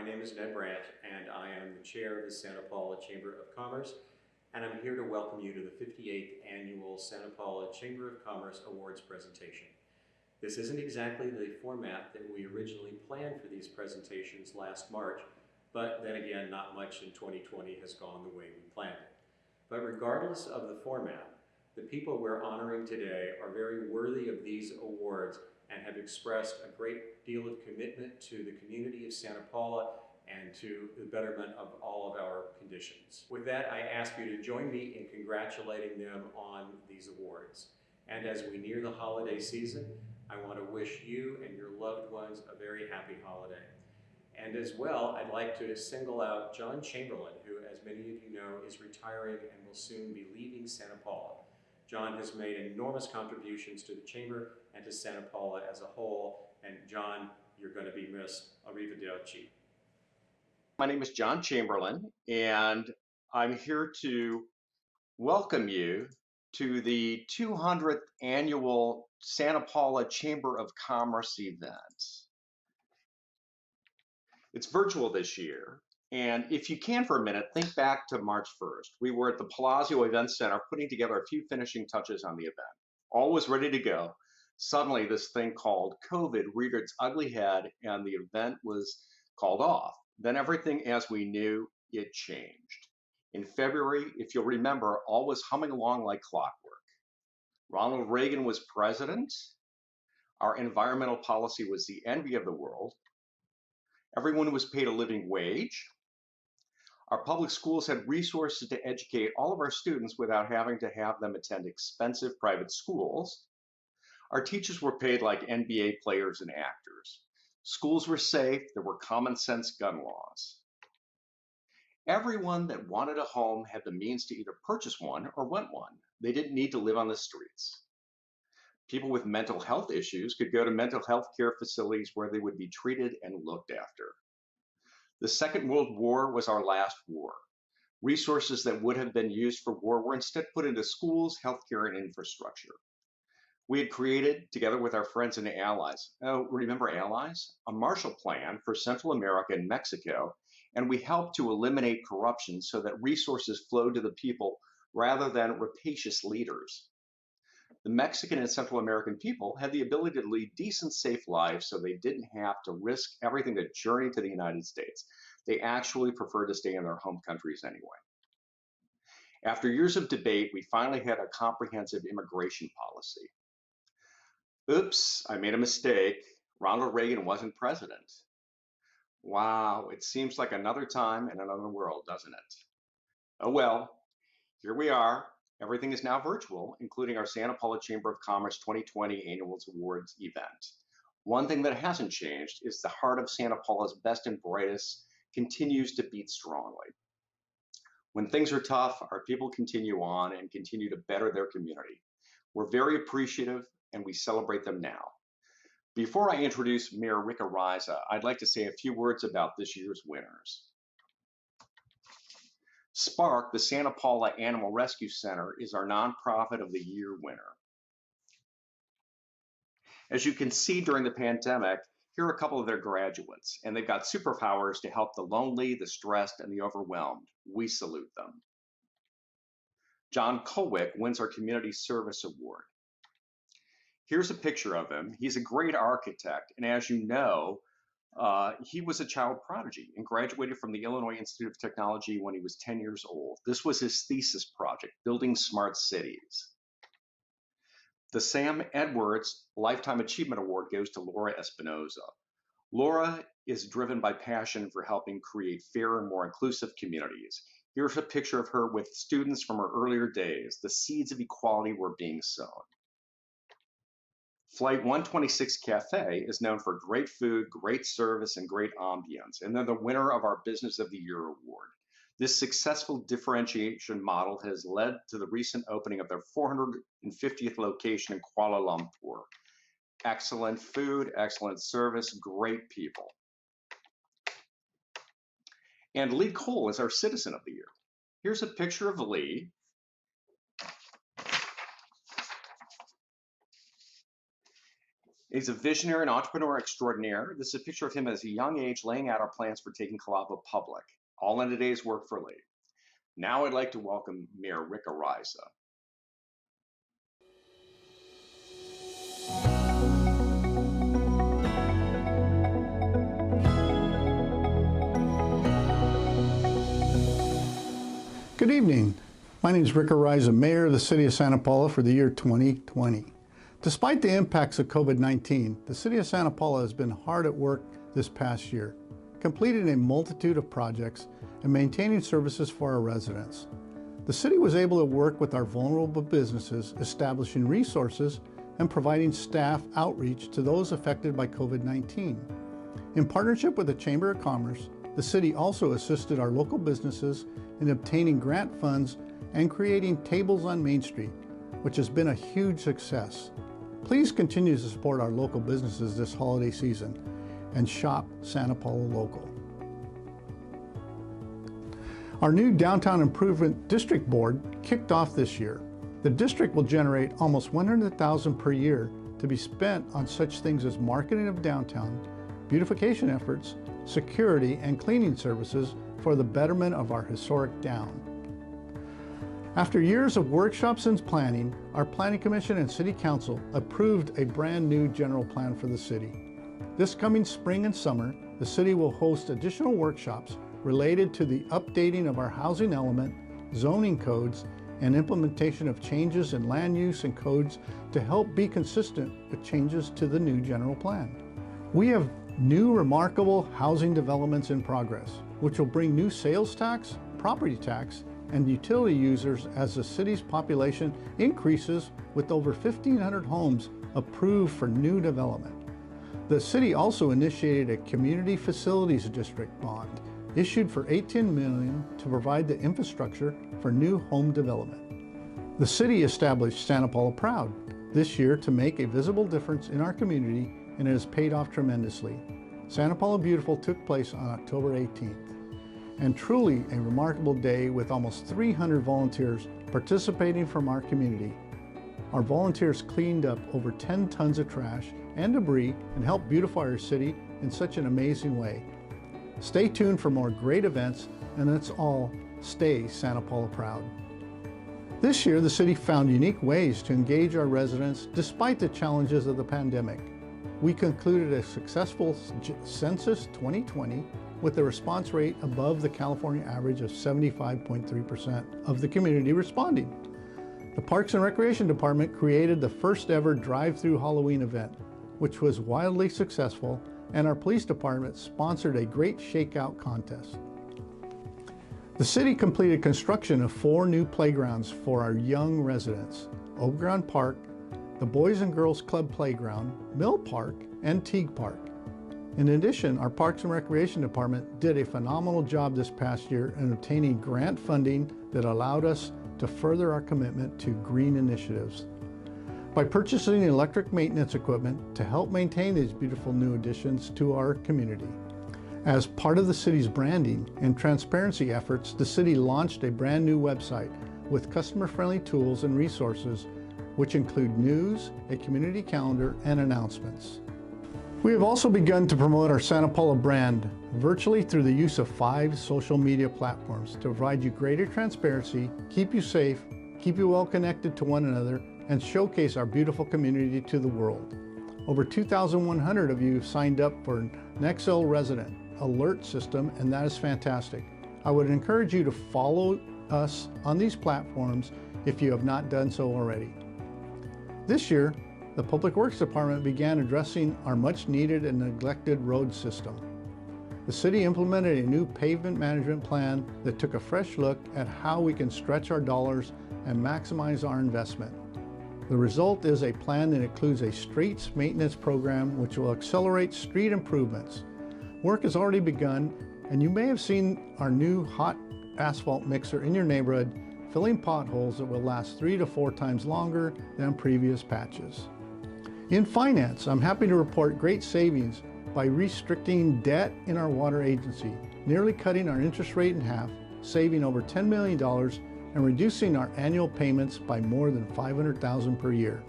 name is Ned Brandt, and I am the chair of the Santa Paula Chamber of Commerce, and I'm here to welcome you to the 58th Annual Santa Paula Chamber of Commerce Awards presentation. This isn't exactly the format that we originally planned for these presentations last March, but then again, not much in 2020 has gone the way we planned it. But regardless of the format, the people we're honoring today are very worthy of these awards and have expressed a great deal of commitment to the community of Santa Paula and to the betterment of all of our conditions. With that, I ask you to join me in congratulating them on these awards. And as we near the holiday season, I want to wish you and your loved ones a very happy holiday. And as well, I'd like to single out John Chamberlain, who, as many of you know, is retiring and will soon be leaving Santa Paula. John has made enormous contributions to the Chamber and to Santa Paula as a whole. And John, you're going to be missed. Arrivederci. My name is John Chamberlain, and I'm here to welcome you to the 200th Annual Santa Paula Chamber of Commerce event. It's virtual this year, and if you can for a minute, think back to March 1st. We were at the Palazzo Event Center putting together a few finishing touches on the event. All was ready to go. Suddenly, this thing called COVID reared its ugly head, and the event was called off. Then everything as we knew it changed. In February, if you'll remember, all was humming along like clockwork. Ronald Reagan was president. Our environmental policy was the envy of the world. Everyone was paid a living wage. Our public schools had resources to educate all of our students without having to have them attend expensive private schools. Our teachers were paid like NBA players and actors. Schools were safe. There were common sense gun laws. Everyone that wanted a home had the means to either purchase one or rent one. They didn't need to live on the streets. People with mental health issues could go to mental health care facilities where they would be treated and looked after. The Second World War was our last war. Resources that would have been used for war were instead put into schools, healthcare, and infrastructure. We had created, together with our friends and allies, remember allies? A Marshall Plan for Central America and Mexico, and we helped to eliminate corruption so that resources flowed to the people rather than rapacious leaders. The Mexican and Central American people had the ability to lead decent, safe lives so they didn't have to risk everything to journey to the United States. They actually preferred to stay in their home countries anyway. After years of debate, we finally had a comprehensive immigration policy. Oops, I made a mistake. Ronald Reagan wasn't president. Wow, it seems like another time in another world, doesn't it? Oh well, here we are. Everything is now virtual, including our Santa Paula Chamber of Commerce 2020 Annual Awards event. One thing that hasn't changed is the heart of Santa Paula's best and brightest continues to beat strongly. When things are tough, our people continue on and continue to better their community. We're very appreciative and we celebrate them now. Before I introduce Mayor Rick Ariza, I'd like to say a few words about this year's winners. Spark, the Santa Paula Animal Rescue Center, is our Nonprofit of the Year winner. As you can see during the pandemic, here are a couple of their graduates, and they've got superpowers to help the lonely, the stressed, and the overwhelmed. We salute them. John Colwick wins our Community Service Award. Here's a picture of him. He's a great architect, and as you know, he was a child prodigy and graduated from the Illinois Institute of Technology when he was 10 years old. This was his thesis project, Building Smart Cities. The Sam Edwards Lifetime Achievement Award goes to Laura Espinoza. Laura is driven by passion for helping create fair and more inclusive communities. Here's a picture of her with students from her earlier days. The seeds of equality were being sown. Flight 126 Cafe is known for great food, great service, and great ambience, and they're the winner of our Business of the Year award. This successful differentiation model has led to the recent opening of their 450th location in Kuala Lumpur. Excellent food, excellent service, great people. And Lee Cole is our Citizen of the Year. Here's a picture of Lee. He's a visionary and entrepreneur extraordinaire. This is a picture of him as a young age laying out our plans for taking Calavo public, all in a day's work for Lee. Now I'd like to welcome Mayor Rick Ariza. Good evening. My name is Rick Ariza, Mayor of the City of Santa Paula for the year 2020. Despite the impacts of COVID-19, the City of Santa Paula has been hard at work this past year, completing a multitude of projects and maintaining services for our residents. The city was able to work with our vulnerable businesses, establishing resources and providing staff outreach to those affected by COVID-19. In partnership with the Chamber of Commerce, the city also assisted our local businesses in obtaining grant funds and creating Tables on Main Street, which has been a huge success. Please continue to support our local businesses this holiday season and shop Santa Paula local. Our new Downtown Improvement District Board kicked off this year. The district will generate almost $100,000 per year to be spent on such things as marketing of downtown, beautification efforts, security, and cleaning services for the betterment of our historic down. After years of workshops and planning, our Planning Commission and City Council approved a brand new general plan for the city. This coming spring and summer, the city will host additional workshops related to the updating of our housing element, zoning codes, and implementation of changes in land use and codes to help be consistent with changes to the new general plan. We have new remarkable housing developments in progress, which will bring new sales tax, property tax, and utility users as the city's population increases with over 1,500 homes approved for new development. The city also initiated a Community Facilities District bond issued for $18 million to provide the infrastructure for new home development. The city established Santa Paula Proud this year to make a visible difference in our community, and it has paid off tremendously. Santa Paula Beautiful took place on October 18th, and truly a remarkable day with almost 300 volunteers participating from our community. Our volunteers cleaned up over 10 tons of trash and debris and helped beautify our city in such an amazing way. Stay tuned for more great events, and that's all. Stay Santa Paula Proud. This year, the city found unique ways to engage our residents despite the challenges of the pandemic. We concluded a successful Census 2020 with a response rate above the California average of 75.3% of the community responding. The Parks and Recreation Department created the first ever drive-through Halloween event, which was wildly successful, and our police department sponsored a great shakeout contest. The city completed construction of 4 new playgrounds for our young residents: Oberon Park, the Boys and Girls Club Playground, Mill Park, and Teague Park. In addition, our Parks and Recreation Department did a phenomenal job this past year in obtaining grant funding that allowed us to further our commitment to green initiatives. By purchasing electric maintenance equipment to help maintain these beautiful new additions to our community. As part of the city's branding and transparency efforts, the city launched a brand new website with customer-friendly tools and resources, which include news, a community calendar, and announcements. We have also begun to promote our Santa Paula brand virtually through the use of 5 social media platforms to provide you greater transparency, keep you safe, keep you well connected to one another, and showcase our beautiful community to the world. Over 2,100 of you have signed up for Nexel Resident alert system, and that is fantastic. I would encourage you to follow us on these platforms if you have not done so already. This year, the Public Works Department began addressing our much needed and neglected road system. The city implemented a new pavement management plan that took a fresh look at how we can stretch our dollars and maximize our investment. The result is a plan that includes a streets maintenance program which will accelerate street improvements. Work has already begun, and you may have seen our new hot asphalt mixer in your neighborhood filling potholes that will last 3 to 4 times longer than previous patches. In finance, I'm happy to report great savings by restricting debt in our water agency, nearly cutting our interest rate in half, saving over $10 million, and reducing our annual payments by more than $500,000 per year.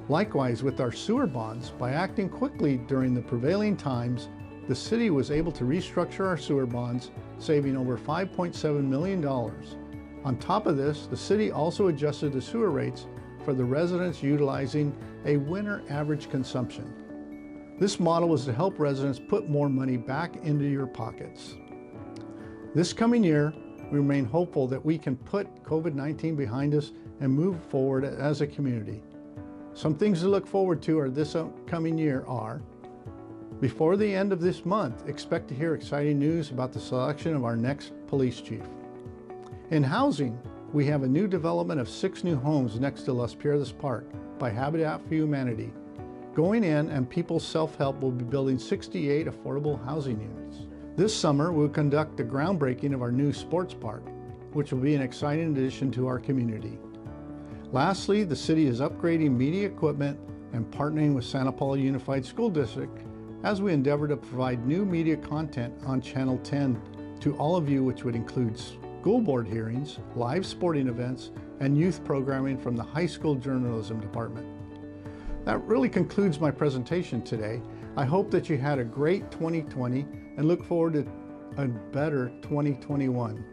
Likewise, with our sewer bonds, by acting quickly during the prevailing times, the city was able to restructure our sewer bonds, saving over $5.7 million. On top of this, the city also adjusted the sewer rates for the residents utilizing a winter average consumption. This model was to help residents put more money back into your pockets. This coming year, we remain hopeful that we can put COVID-19 behind us and move forward as a community. Some things to look forward to this upcoming year are: before the end of this month, expect to hear exciting news about the selection of our next police chief. In housing, we have a new development of 6 new homes next to Las Piedras Park by Habitat for Humanity. Going in, and People's Self-Help will be building 68 affordable housing units. This summer, we'll conduct the groundbreaking of our new sports park, which will be an exciting addition to our community. Lastly, the city is upgrading media equipment and partnering with Santa Paula Unified School District as we endeavor to provide new media content on Channel 10 to all of you, which would include school board hearings, live sporting events, and youth programming from the high school journalism department. That really concludes my presentation today. I hope that you had a great 2020 and look forward to a better 2021.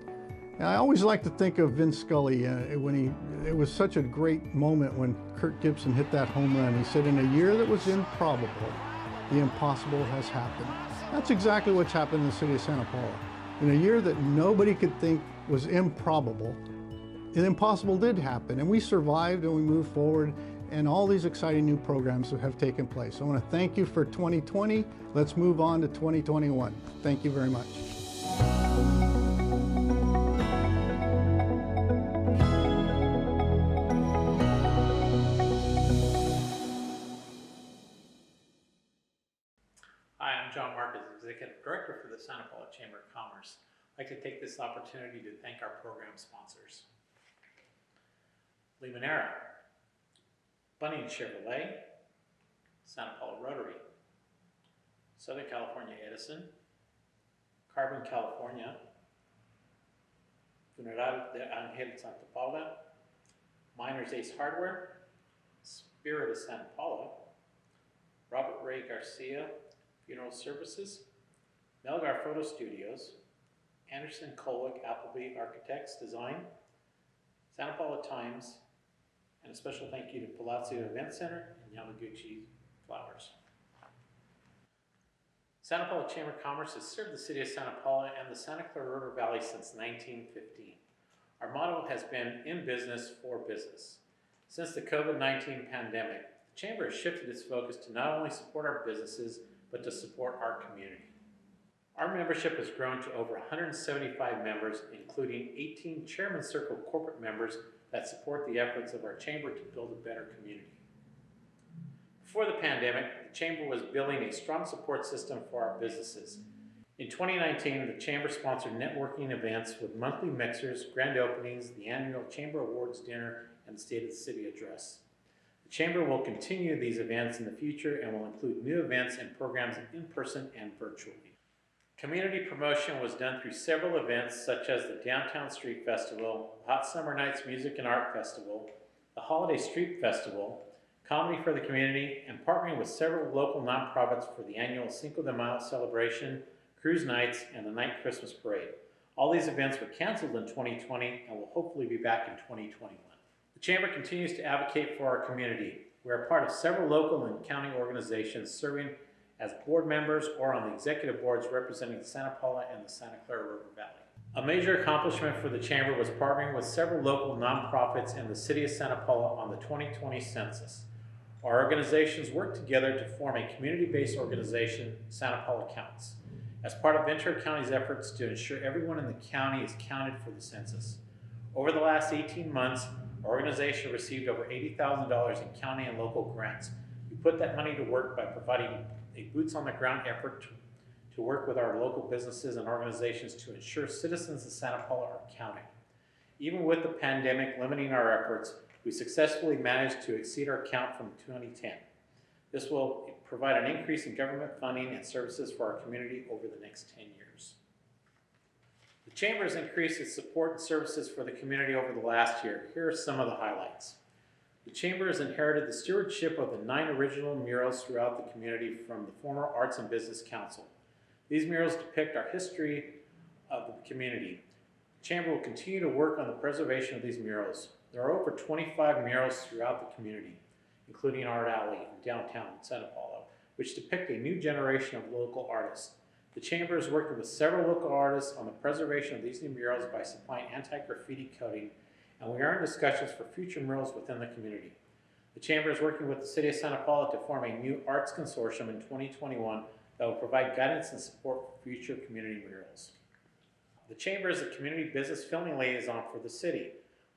And I always like to think of Vin Scully it was such a great moment when Kirk Gibson hit that home run. He said, in a year that was improbable, the impossible has happened. That's exactly what's happened in the city of Santa Paula. In a year that nobody could think was improbable, the impossible did happen, and we survived and we moved forward, and all these exciting new programs have taken place. I want to thank you for 2020. Let's move on to 2021. Thank you very much. Hi, I'm John Marcus, Executive Director for the Santa Paula Chamber of Commerce. I'd like to take this opportunity to thank our program sponsors: Limoneira, Bunning Chevrolet, Santa Paula Rotary, Southern California Edison, Carbon California, Funeral de Angel Santa Paula, Miners Ace Hardware, Spirit of Santa Paula, Robert Ray Garcia Funeral Services, Melgar Photo Studios, Anderson Kolick Appleby Architects Design, Santa Paula Times, and a special thank you to Palazzo Event Center and Yamaguchi Flowers. Santa Paula Chamber of Commerce has served the city of Santa Paula and the Santa Clara River Valley since 1915. Our motto has been in business for business. Since the COVID-19 pandemic, the Chamber has shifted its focus to not only support our businesses, but to support our community. Our membership has grown to over 175 members, including 18 Chairman's Circle corporate members that support the efforts of our Chamber to build a better community. Before the pandemic, the Chamber was building a strong support system for our businesses. In 2019, the Chamber sponsored networking events with monthly mixers, grand openings, the annual Chamber Awards dinner, and the State of the City address. The Chamber will continue these events in the future and will include new events and programs in person and virtually. Community promotion was done through several events such as the Downtown Street Festival, Hot Summer Nights Music and Art Festival, the Holiday Street Festival, Comedy for the Community, and partnering with several local nonprofits for the annual Cinco de Mayo celebration, cruise nights, and the night Christmas parade. All these events were canceled in 2020 and will hopefully be back in 2021. The Chamber continues to advocate for our community. We are part of several local and county organizations serving as board members or on the executive boards representing Santa Paula and the Santa Clara River Valley. A major accomplishment for the Chamber was partnering with several local nonprofits and the City of Santa Paula on the 2020 census. Our organizations worked together to form a community-based organization, Santa Paula Counts, as part of Ventura County's efforts to ensure everyone in the county is counted for the census. Over the last 18 months, our organization received over $80,000 in county and local grants. We put that money to work by providing a boots-on-the-ground effort to work with our local businesses and organizations to ensure citizens of Santa Paula are counted. Even with the pandemic limiting our efforts, we successfully managed to exceed our count from 2010. This will provide an increase in government funding and services for our community over the next 10 years. The Chamber has increased its support and services for the community over the last year. Here are some of the highlights. The Chamber has inherited the stewardship of the 9 original murals throughout the community from the former Arts and Business Council. These murals depict our history of the community. The Chamber will continue to work on the preservation of these murals. There are over 25 murals throughout the community, including Art Alley in downtown Santa Paula, which depict a new generation of local artists. The Chamber is working with several local artists on the preservation of these new murals by supplying anti-graffiti coating, and we are in discussions for future murals within the community. The Chamber is working with the City of Santa Paula to form a new arts consortium in 2021 that will provide guidance and support for future community murals. The Chamber is the community business filming liaison for the city.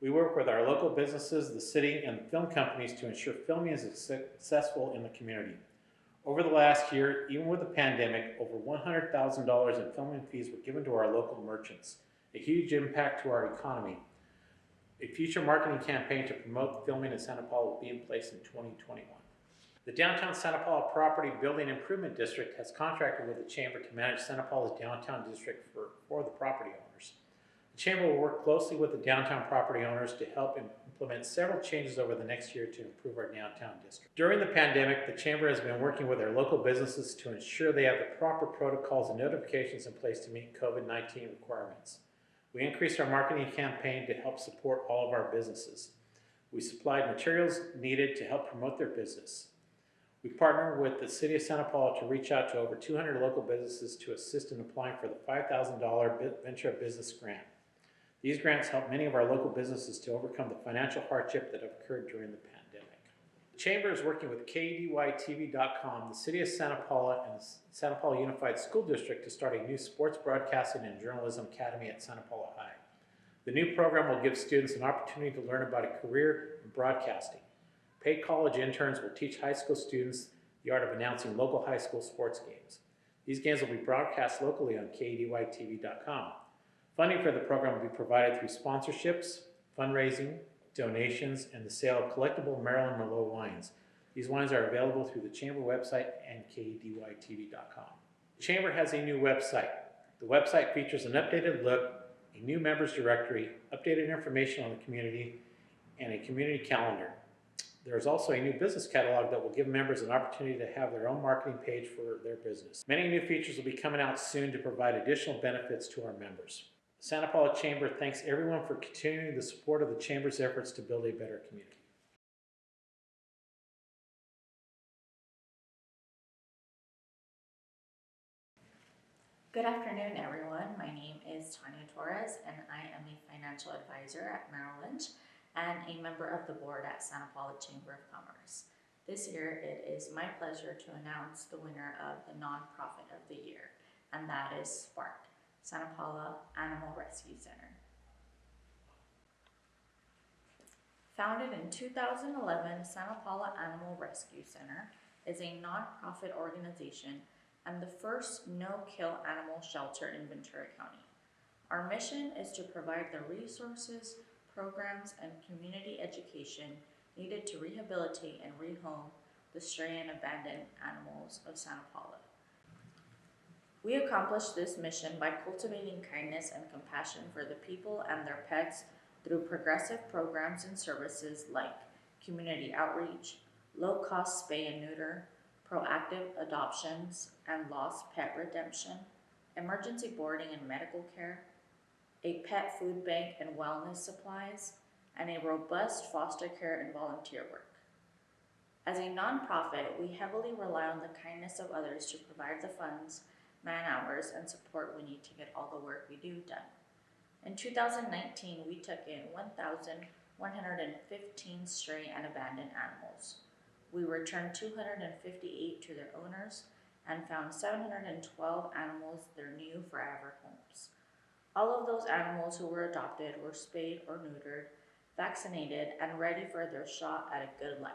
We work with our local businesses, the city, and film companies to ensure filming is successful in the community. Over the last year, even with the pandemic, over $100,000 in filming fees were given to our local merchants, a huge impact to our economy. A future marketing campaign to promote filming in Santa Paula will be in place in 2021. The Downtown Santa Paula Property Building Improvement District has contracted with the Chamber to manage Santa Paula's downtown district for the property owners. The Chamber will work closely with the downtown property owners to help implement several changes over the next year to improve our downtown district. During the pandemic, the Chamber has been working with our local businesses to ensure they have the proper protocols and notifications in place to meet COVID-19 requirements. We increased our marketing campaign to help support all of our businesses. We supplied materials needed to help promote their business. We partnered with the City of Santa Paula to reach out to over 200 local businesses to assist in applying for the $5,000 Venture a Business grant. These grants help many of our local businesses to overcome the financial hardship that have occurred during the pandemic. The Chamber is working with KDYTV.com, the City of Santa Paula, and the Santa Paula Unified School District to start a new sports broadcasting and journalism academy at Santa Paula High. The new program will give students an opportunity to learn about a career in broadcasting. Paid college interns will teach high school students the art of announcing local high school sports games. These games will be broadcast locally on KDYTV.com. Funding for the program will be provided through sponsorships, fundraising, donations, and the sale of collectible Marilyn Merlot wines. These wines are available through the Chamber website and KDYTV.com. The Chamber has a new website. The website features an updated look, a new members directory, updated information on the community, and a community calendar. There is also a new business catalog that will give members an opportunity to have their own marketing page for their business. Many new features will be coming out soon to provide additional benefits to our members. The Santa Paula Chamber thanks everyone for continuing the support of the Chamber's efforts to build a better community. Good afternoon, everyone. My name is Tanya Torres, and I am a financial advisor at Merrill Lynch and a member of the board at Santa Paula Chamber of Commerce. This year, it is my pleasure to announce the winner of the Nonprofit of the Year, and that is Spark, Santa Paula Animal Rescue Center. Founded in 2011, Santa Paula Animal Rescue Center is a nonprofit organization and the first no-kill animal shelter in Ventura County. Our mission is to provide the resources, programs, and community education needed to rehabilitate and rehome the stray and abandoned animals of Santa Paula. We accomplish this mission by cultivating kindness and compassion for the people and their pets through progressive programs and services like community outreach, low-cost spay and neuter, proactive adoptions and lost pet redemption, emergency boarding and medical care, a pet food bank and wellness supplies, and a robust foster care and volunteer work. As a nonprofit, we heavily rely on the kindness of others to provide the funds, man-hours, and support we need to get all the work we do done. In 2019, we took in 1,115 stray and abandoned animals. We returned 258 to their owners and found 712 animals their new forever homes. All of those animals who were adopted were spayed or neutered, vaccinated, and ready for their shot at a good life.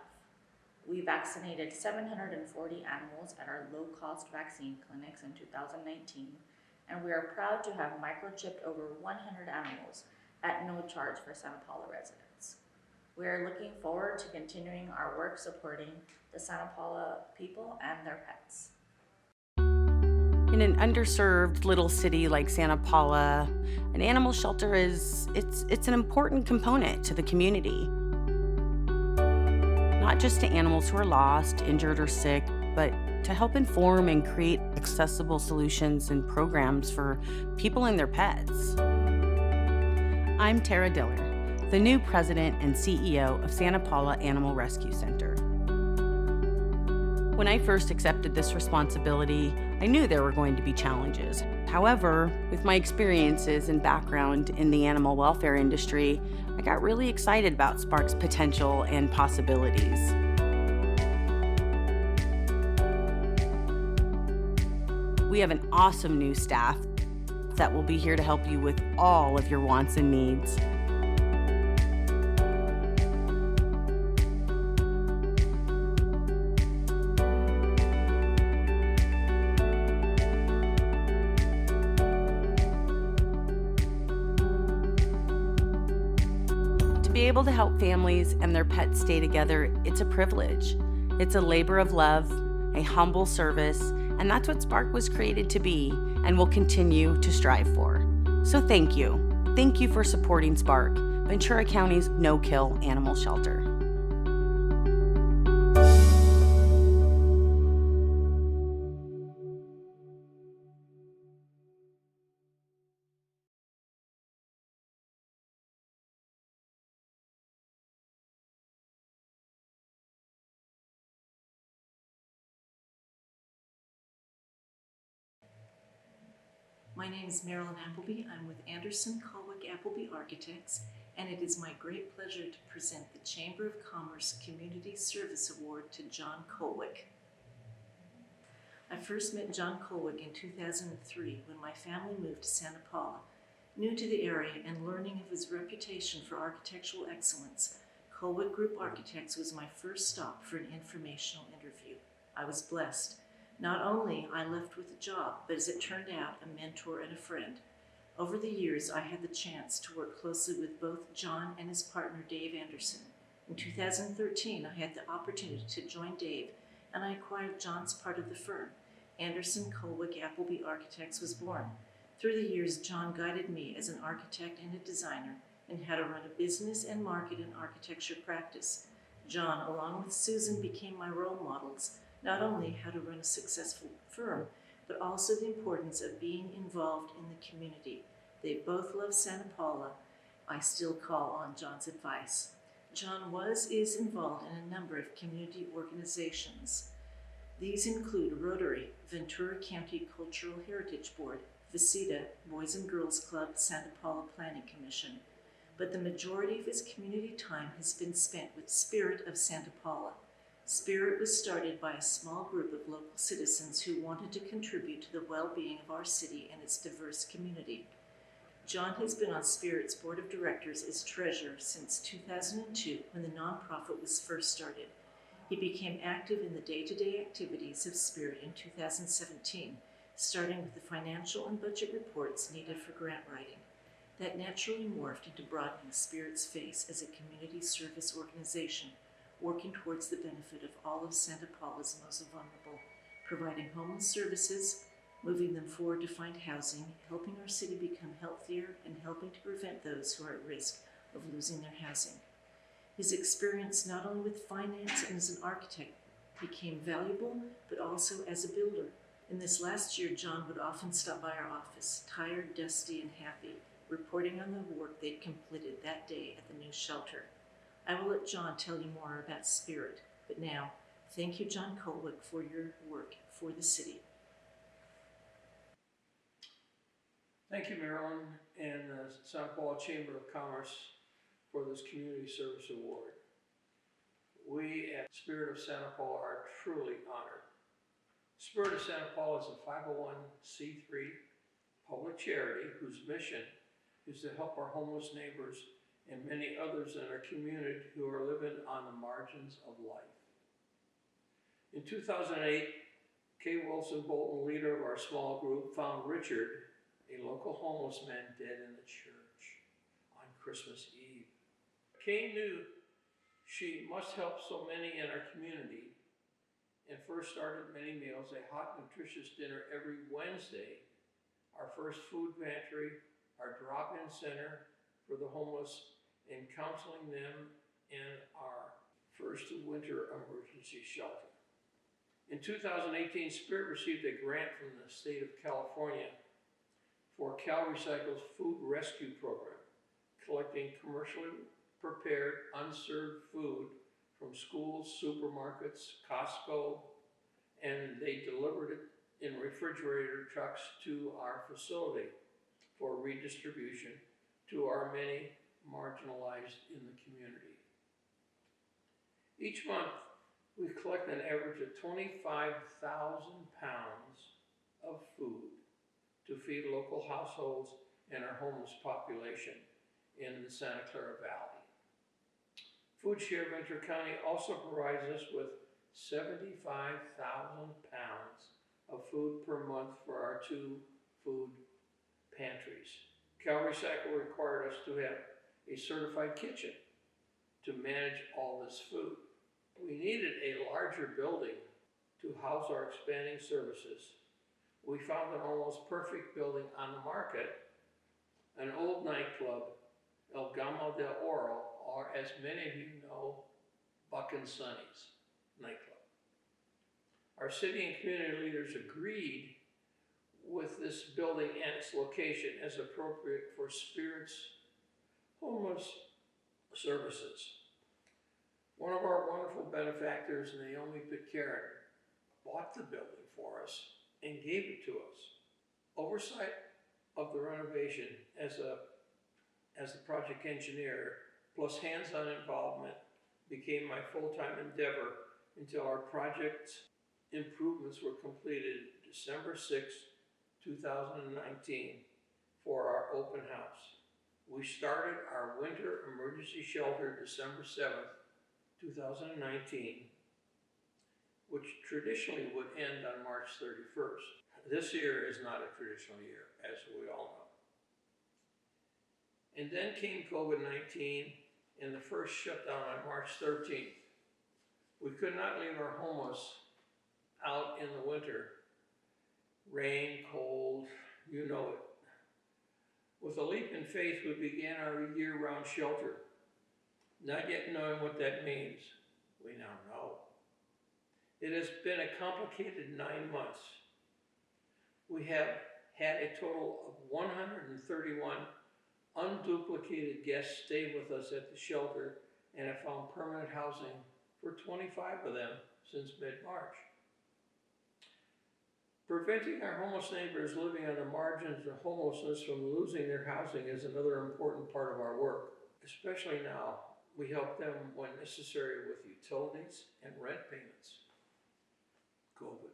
We vaccinated 740 animals at our low-cost vaccine clinics in 2019, and we are proud to have microchipped over 100 animals at no charge for Santa Paula residents. We are looking forward to continuing our work supporting the Santa Paula people and their pets. In an underserved little city like Santa Paula, an animal shelter it's an important component to the community. not just to animals who are lost, injured, or sick, but to help inform and create accessible solutions and programs for people and their pets. I'm Tara Diller, the new president and CEO of Santa Paula Animal Rescue Center. When I first accepted this responsibility, I knew there were going to be challenges. However, with my experiences and background in the animal welfare industry, I got really excited about Spark's potential and possibilities. We have an awesome new staff that will be here to help you with all of your wants and needs. To be able to help families and their pets stay together, it's a privilege. It's a labor of love, a humble service, and that's what Spark was created to be and will continue to strive for. So thank you. Thank you for supporting Spark, Ventura County's no-kill animal shelter. My name is Marilyn Appleby. I'm with Anderson Colwick Appleby Architects, and it is my great pleasure to present the Chamber of Commerce Community Service Award to John Colwick. I first met John Colwick in 2003 when my family moved to Santa Paula. New to the area and learning of his reputation for architectural excellence, Colwick Group Architects was my first stop for an informational interview. I was blessed. Not only I left with a job, but as it turned out, a mentor and a friend. Over the years, I had the chance to work closely with both John and his partner, Dave Anderson. In 2013, I had the opportunity to join Dave, and I acquired John's part of the firm. Anderson Colwick Appleby Architects was born. Through the years, John guided me as an architect and a designer in how to run a business and market an architecture practice. John, along with Susan, became my role models, not only how to run a successful firm, but also the importance of being involved in the community. They both love Santa Paula. I still call on John's advice. John is involved in a number of community organizations. These include Rotary, Ventura County Cultural Heritage Board, Visita, Boys and Girls Club, Santa Paula Planning Commission. But the majority of his community time has been spent with Spirit of Santa Paula. Spirit was started by a small group of local citizens who wanted to contribute to the well-being of our city and its diverse community. John has been on Spirit's board of directors as treasurer since 2002 when the nonprofit was first started. He became active in the day-to-day activities of Spirit in 2017, starting with the financial and budget reports needed for grant writing. That naturally morphed into broadening Spirit's face as a community service organization, working towards the benefit of all of Santa Paula's most vulnerable, providing homeless services, moving them forward to find housing, helping our city become healthier, and helping to prevent those who are at risk of losing their housing. His experience not only with finance and as an architect became valuable, but also as a builder. In this last year, John would often stop by our office, tired, dusty, and happy, reporting on the work they'd completed that day at the new shelter. I will let John tell you more about Spirit, but now, thank you, John Colwick, for your work for the city. Thank you, Marilyn, and the Santa Paula Chamber of Commerce for this Community Service Award. We at Spirit of Santa Paula are truly honored. Spirit of Santa Paula is a 501c3 public charity whose mission is to help our homeless neighbors and many others in our community who are living on the margins of life. In 2008, Kay Wilson Bolton, leader of our small group, found Richard, a local homeless man, dead in the church on Christmas Eve. Kay knew she must help so many in our community and first started Many Meals, a hot, nutritious dinner every Wednesday, our first food pantry, our drop-in center for the homeless, and counseling them in our first winter emergency shelter. In 2018, Spirit received a grant from the state of California for CalRecycle's food rescue program, collecting commercially prepared, unserved food from schools, supermarkets, Costco, and they delivered it in refrigerator trucks to our facility for redistribution to our many marginalized in the community. Each month, we collect an average of 25,000 pounds of food to feed local households and our homeless population in the Santa Clara Valley. Food Share Ventura County also provides us with 75,000 pounds of food per month for our 2 food pantries. CalRecycle required us to have a certified kitchen to manage all this food. We needed a larger building to house our expanding services. We found an almost perfect building on the market, an old nightclub, El Gamo del Oro, or as many of you know, Buck and Sonny's nightclub. Our city and community leaders agreed with this building and its location as appropriate for Spirit's homeless services. One of our wonderful benefactors, Naomi Pitcairn, bought the building for us and gave it to us. Oversight of the renovation as the project engineer, plus hands-on involvement, became my full-time endeavor until our project improvements were completed December 6, 2019 for our open house. We started our winter emergency shelter December 7th, 2019, which traditionally would end on March 31st. This year is not a traditional year, as we all know. And then came COVID-19 and the first shutdown on March 13th. We could not leave our homeless out in the winter. Rain, cold, you know it. With a leap in faith, we began our year-round shelter. Not yet knowing what that means, we now know. It has been a complicated 9 months. We have had a total of 131 unduplicated guests stay with us at the shelter and have found permanent housing for 25 of them since mid-March. Preventing our homeless neighbors living on the margins of homelessness from losing their housing is another important part of our work. Especially now, we help them when necessary with utilities and rent payments. COVID.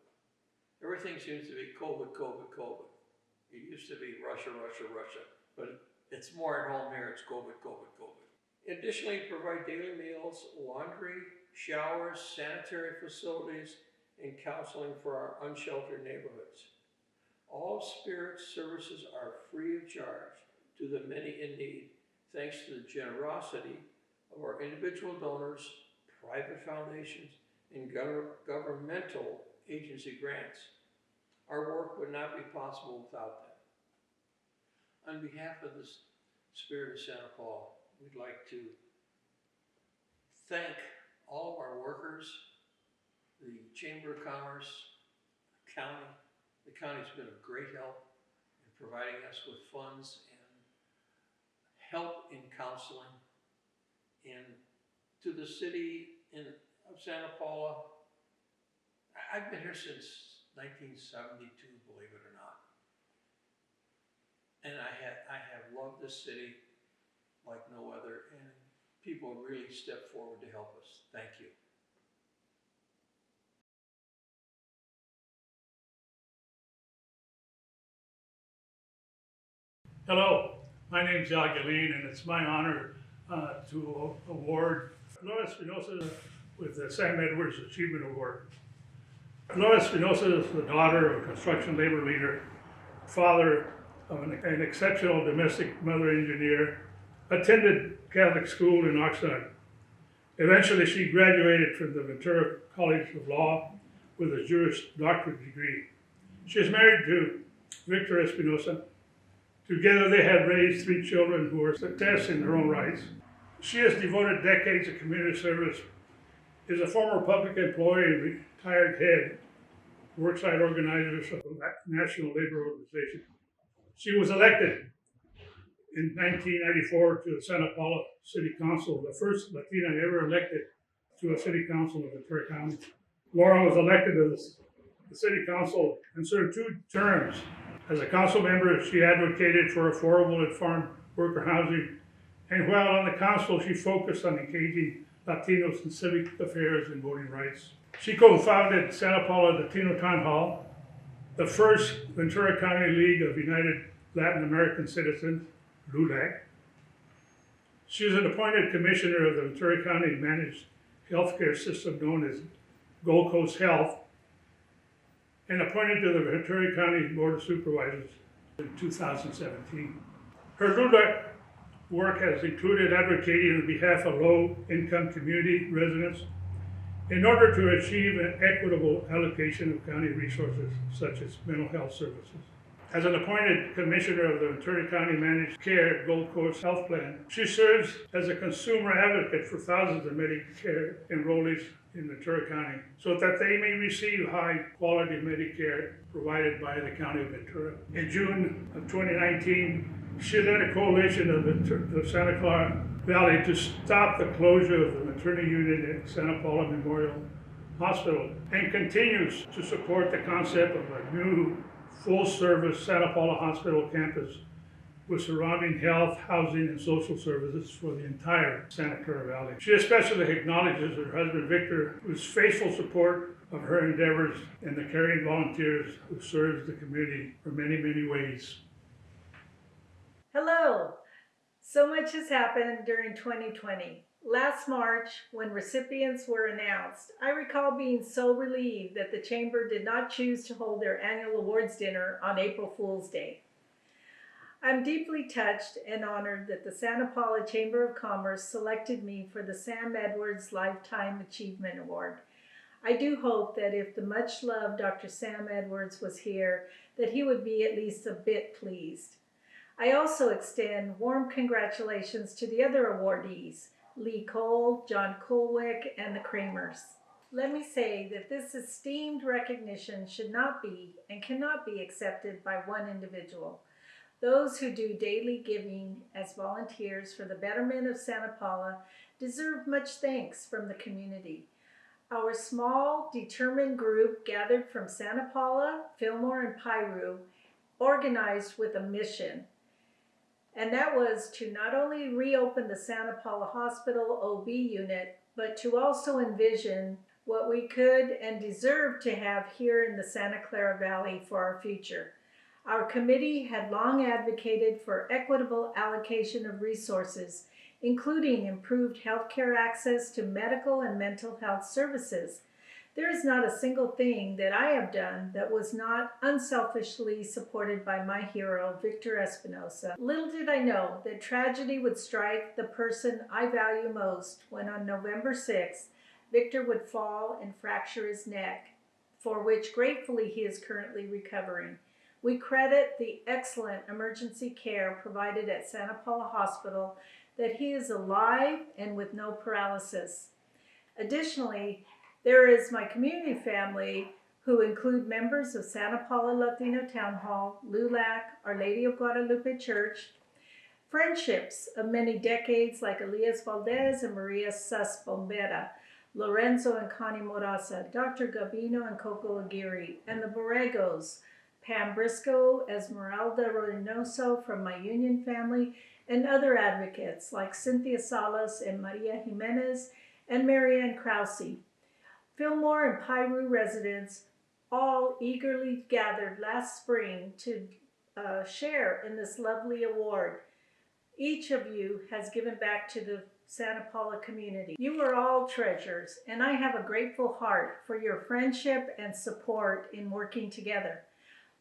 Everything seems to be COVID, COVID, COVID. It used to be Russia, Russia, Russia, but it's more at home here, it's COVID, COVID, COVID. Additionally, provide daily meals, laundry, showers, sanitary facilities, and counseling for our unsheltered neighborhoods. All Spirit services are free of charge to the many in need, thanks to the generosity of our individual donors, private foundations, and governmental agency grants. Our work would not be possible without them. On behalf of the Spirit of Santa Paula, we'd like to thank all of our workers, the Chamber of Commerce, the county. The county's been a great help in providing us with funds and help in counseling. And to the city of Santa Paula, I've been here since 1972, believe it or not. And I have loved this city like no other, and people really stepped forward to help us. Thank you. Hello, my name is Al Galeen, and it's my honor to award Laura Espinosa with the Sam Edwards Achievement Award. Laura Espinosa is the daughter of a construction labor leader, father of an exceptional domestic mother engineer, attended Catholic school in Oxnard. Eventually, she graduated from the Ventura College of Law with a Juris Doctorate degree. She is married to Victor Espinosa. Together, they have raised 3 children who are success in their own rights. She has devoted decades of community service is a former public employee and retired head worksite organizer of the National Labor Organization. She was elected in 1994 to the Santa Paula City Council, the first Latina ever elected to a city council of Ventura County. Laura was elected to the city council and served 2 terms. As a council member, she advocated for affordable and farm worker housing, and while on the council, she focused on engaging Latinos in civic affairs and voting rights. She co-founded Santa Paula Latino Town Hall, the first Ventura County League of United Latin American Citizens, LULAC. She is an appointed commissioner of the Ventura County Managed Healthcare System known as Gold Coast Health, and appointed to the Ventura County Board of Supervisors in 2017. Her LULAC work has included advocating on behalf of low-income community residents in order to achieve an equitable allocation of county resources such as mental health services. As an appointed commissioner of the Ventura County Managed Care Gold Coast Health Plan, she serves as a consumer advocate for thousands of Medicare enrollees in Ventura County so that they may receive high-quality Medicare provided by the County of Ventura. In June of 2019, she led a coalition of the Santa Clara Valley to stop the closure of the maternity unit at Santa Paula Memorial Hospital and continues to support the concept of a new full-service Santa Paula Hospital campus with surrounding health, housing, and social services for the entire Santa Clara Valley. She especially acknowledges her husband, Victor, whose faithful support of her endeavors and the caring volunteers who serves the community in many, many ways. Hello! So much has happened during 2020. Last March, when recipients were announced, I recall being so relieved that the Chamber did not choose to hold their annual awards dinner on April Fool's Day. I'm deeply touched and honored that the Santa Paula Chamber of Commerce selected me for the Sam Edwards Lifetime Achievement Award. I do hope that if the much-loved Dr. Sam Edwards was here, that he would be at least a bit pleased. I also extend warm congratulations to the other awardees, Lee Cole, John Colwick, and the Kramers. Let me say that this esteemed recognition should not be and cannot be accepted by one individual. Those who do daily giving as volunteers for the betterment of Santa Paula deserve much thanks from the community. Our small, determined group gathered from Santa Paula, Fillmore, and Piru organized with a mission. And that was to not only reopen the Santa Paula Hospital OB unit, but to also envision what we could and deserve to have here in the Santa Clara Valley for our future. Our committee had long advocated for equitable allocation of resources, including improved healthcare access to medical and mental health services. There is not a single thing that I have done that was not unselfishly supported by my hero, Victor Espinosa. Little did I know that tragedy would strike the person I value most when on November 6th, Victor would fall and fracture his neck, for which gratefully he is currently recovering. We credit the excellent emergency care provided at Santa Paula Hospital that he is alive and with no paralysis. Additionally, there is my community family who include members of Santa Paula Latino Town Hall, LULAC, Our Lady of Guadalupe Church, friendships of many decades like Elias Valdez and Maria Sus Bombera, Lorenzo and Connie Moraza, Dr. Gabino and Coco Aguirre, and the Borregos, Pam Briscoe, Esmeralda Reynoso from my Union family, and other advocates like Cynthia Salas and Maria Jimenez and Marianne Krause. Fillmore and Piru residents all eagerly gathered last spring to share in this lovely award. Each of you has given back to the Santa Paula community. You are all treasures, and I have a grateful heart for your friendship and support in working together.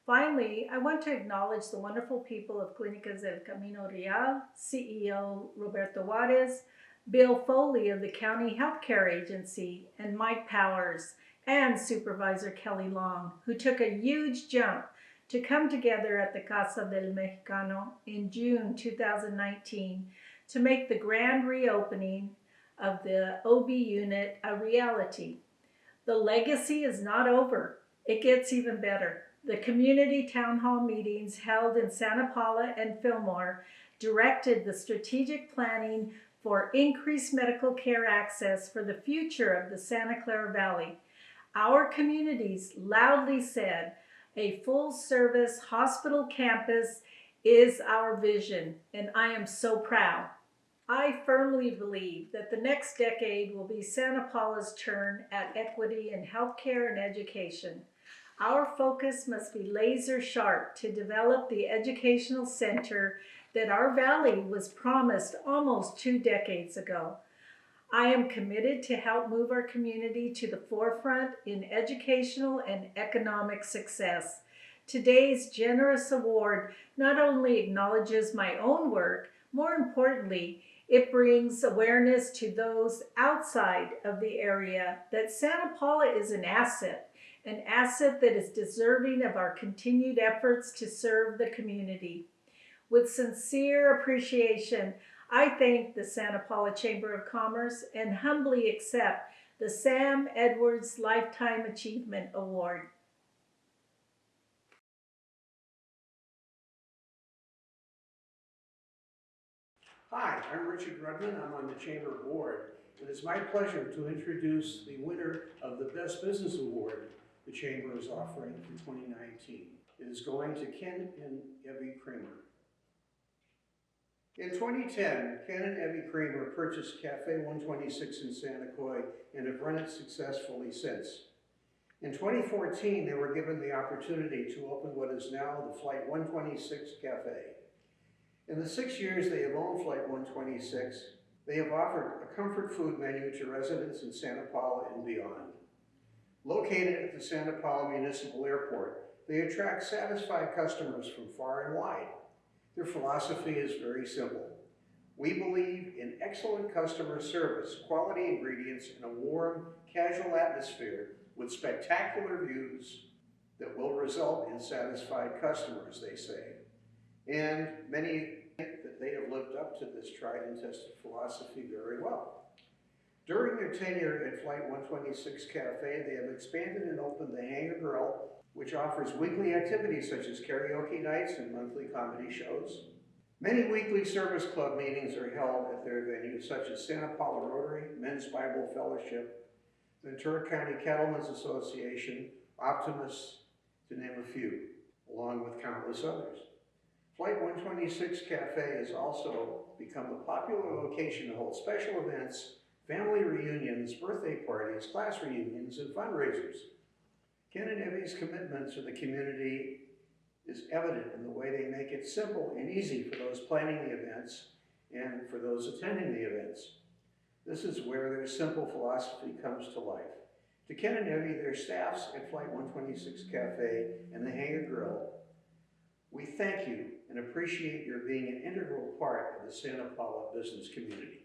Finally, I want to acknowledge the wonderful people of Clínicas del Camino Real, CEO Roberto Juarez, Bill Foley of the County Healthcare Agency, and Mike Powers, and Supervisor Kelly Long, who took a huge jump to come together at the Casa del Mexicano in June 2019 to make the grand reopening of the OB unit a reality. The legacy is not over. It gets even better. The community town hall meetings held in Santa Paula and Fillmore directed the strategic planning for increased medical care access for the future of the Santa Clara Valley. Our communities loudly said, a full-service hospital campus is our vision, and I am so proud. I firmly believe that the next decade will be Santa Paula's turn at equity in healthcare and education. Our focus must be laser sharp to develop the educational center that our valley was promised almost 2 decades ago. I am committed to help move our community to the forefront in educational and economic success. Today's generous award not only acknowledges my own work, more importantly, it brings awareness to those outside of the area that Santa Paula is an asset that is deserving of our continued efforts to serve the community. With sincere appreciation, I thank the Santa Paula Chamber of Commerce and humbly accept the Sam Edwards Lifetime Achievement Award. Hi, I'm Richard Rudman. I'm on the Chamber Board. It is my pleasure to introduce the winner of the Best Business Award the Chamber is offering for 2019. It is going to Ken and Evie Kramer. In 2010, Ken and Evie Kramer purchased Cafe 126 in Santa Coy and have run it successfully since. In 2014, they were given the opportunity to open what is now the Flight 126 Cafe. In the 6 years they have owned Flight 126, they have offered a comfort food menu to residents in Santa Paula and beyond. Located at the Santa Paula Municipal Airport, they attract satisfied customers from far and wide. Their philosophy is very simple. We believe in excellent customer service, quality ingredients, and a warm, casual atmosphere with spectacular views that will result in satisfied customers, they say. And many think that they have lived up to this tried and tested philosophy very well. During their tenure at Flight 126 Cafe, they have expanded and opened the Hangar Grill, which offers weekly activities such as karaoke nights and monthly comedy shows. Many weekly service club meetings are held at their venues, such as Santa Paula Rotary, Men's Bible Fellowship, Ventura County Cattlemen's Association, Optimus, to name a few, along with countless others. Flight 126 Cafe has also become a popular location to hold special events, family reunions, birthday parties, class reunions, and fundraisers. Ken and Evie's commitment to the community is evident in the way they make it simple and easy for those planning the events and for those attending the events. This is where their simple philosophy comes to life. To Ken and Evie, their staffs at Flight 126 Cafe and the Hangar Grill, we thank you and appreciate your being an integral part of the Santa Paula business community.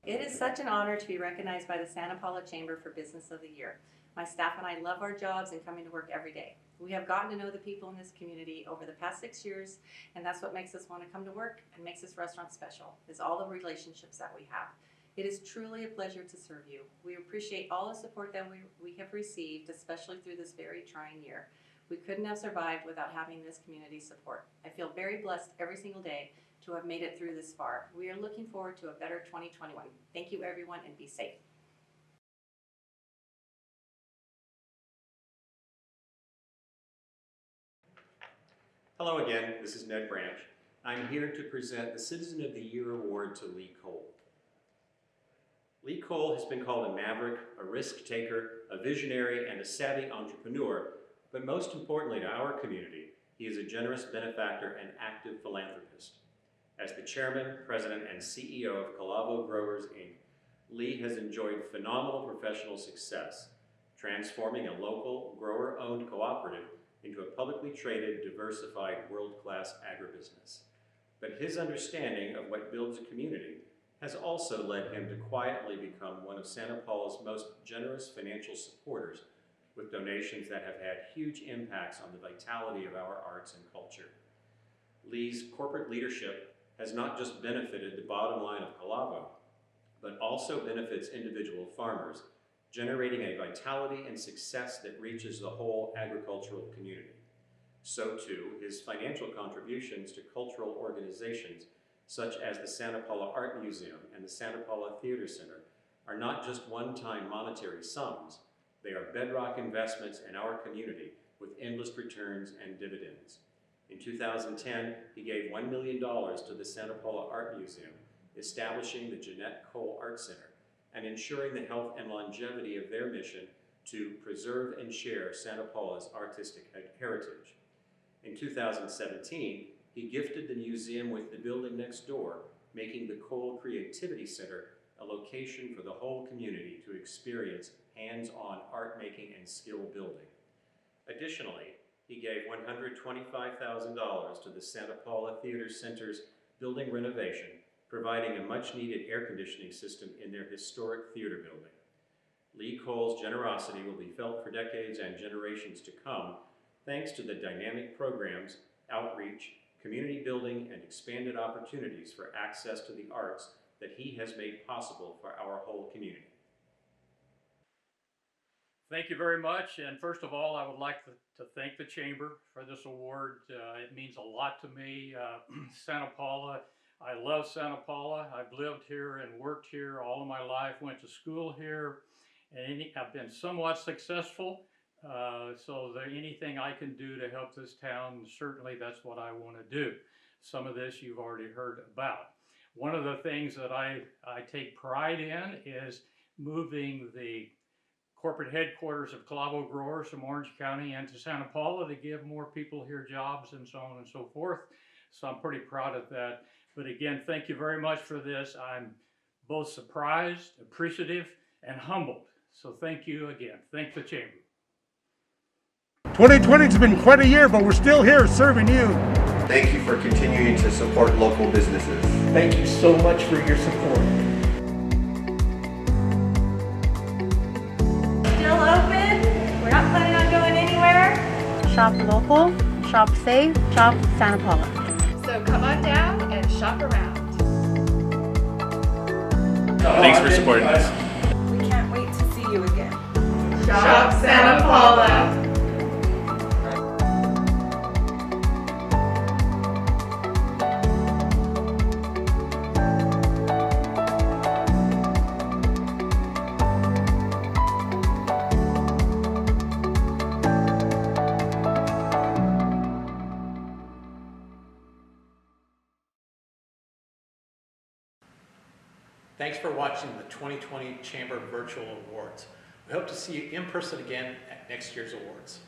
It is such an honor to be recognized by the Santa Paula Chamber for Business of the Year. My staff and I love our jobs and coming to work every day. We have gotten to know the people in this community over the past 6 years, and that's what makes us want to come to work and makes this restaurant special, is all the relationships that we have. It is truly a pleasure to serve you. We appreciate all the support that we have received, especially through this very trying year. We couldn't have survived without having this community support. I feel very blessed every single day to have made it through this far. We are looking forward to a better 2021. Thank you, everyone, and be safe. Hello again, this is Ned Branch. I'm here to present the Citizen of the Year Award to Lee Cole. Lee Cole has been called a maverick, a risk taker, a visionary, and a savvy entrepreneur, but most importantly to our community, he is a generous benefactor and active philanthropist. As the chairman, president, and CEO of Calavo Growers, Inc., Lee has enjoyed phenomenal professional success, transforming a local grower-owned cooperative into a publicly traded, diversified, world-class agribusiness. But his understanding of what builds a community has also led him to quietly become one of Santa Paula's most generous financial supporters, with donations that have had huge impacts on the vitality of our arts and culture. Lee's corporate leadership has not just benefited the bottom line of Calavo. but also benefits individual farmers, generating a vitality and success that reaches the whole agricultural community. So too, his financial contributions to cultural organizations such as the Santa Paula Art Museum and the Santa Paula Theater Center are not just one-time monetary sums, they are bedrock investments in our community with endless returns and dividends. In 2010, he gave $1 million to the Santa Paula Art Museum, establishing the Jeanette Cole Art Center, and ensuring the health and longevity of their mission to preserve and share Santa Paula's artistic heritage. In 2017, he gifted the museum with the building next door, making the Cole Creativity Center a location for the whole community to experience hands-on art making and skill building. Additionally, he gave $125,000 to the Santa Paula Theater Center's building renovation, providing a much-needed air conditioning system in their historic theater building. Lee Cole's generosity will be felt for decades and generations to come, thanks to the dynamic programs, outreach, community building, and expanded opportunities for access to the arts that he has made possible for our whole community. Thank you very much. And first of all, I would like to thank the Chamber for this award. It means a lot to me. Santa Paula, I love Santa Paula. I've lived here and worked here all of my life, went to school here, and I've been somewhat successful. So anything I can do to help this town, certainly that's what I want to do. Some of this you've already heard about. One of the things that I take pride in is moving the corporate headquarters of Calavo Growers from Orange County into Santa Paula to give more people here jobs and so on and so forth. So I'm pretty proud of that. But again, thank you very much for this. I'm both surprised, appreciative, and humbled. So thank you again. Thank the Chamber. 2020 has been quite a year, but we're still here serving you. Thank you for continuing to support local businesses. Thank you so much for your support. Still open. We're not planning on going anywhere. Shop local, shop safe, shop Santa Paula. So come on down and shop around. Thanks for supporting us. We can't wait to see you again. Shop Santa Paula. Thanks for watching the 2020 Chamber Virtual Awards. We hope to see you in person again at next year's awards.